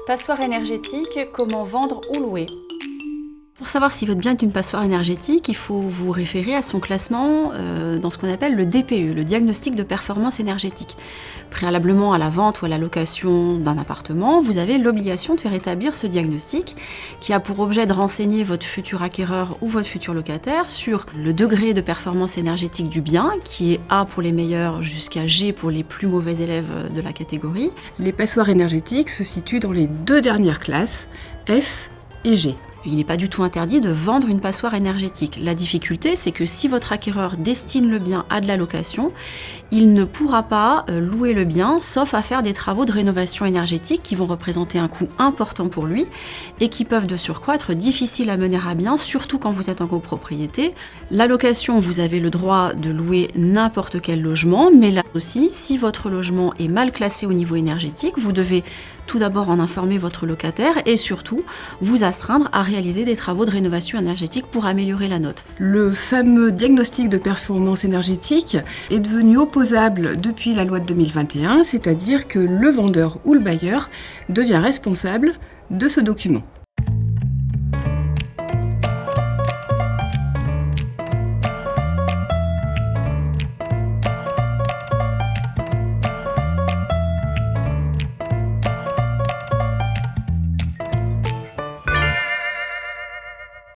Passoire énergétique, comment vendre ou louer? Pour savoir si votre bien est une passoire énergétique, il faut vous référer à son classement dans ce qu'on appelle le DPE, le diagnostic de performance énergétique. Préalablement à la vente ou à la location d'un appartement, vous avez l'obligation de faire établir ce diagnostic qui a pour objet de renseigner votre futur acquéreur ou votre futur locataire sur le degré de performance énergétique du bien, qui est A pour les meilleurs jusqu'à G pour les plus mauvais élèves de la catégorie. Les passoires énergétiques se situent dans les deux dernières classes, F et G. Il n'est pas du tout interdit de vendre une passoire énergétique. La difficulté, c'est que si votre acquéreur destine le bien à de la location, il ne pourra pas louer le bien, sauf à faire des travaux de rénovation énergétique qui vont représenter un coût important pour lui et qui peuvent de surcroît être difficiles à mener à bien, surtout quand vous êtes en copropriété. La location, vous avez le droit de louer n'importe quel logement, mais là aussi, si votre logement est mal classé au niveau énergétique, vous devez tout d'abord en informer votre locataire et surtout vous astreindre à réaliser des travaux de rénovation énergétique pour améliorer la note. Le fameux diagnostic de performance énergétique est devenu opposable depuis la loi de 2021, c'est-à-dire que le vendeur ou le bailleur devient responsable de ce document.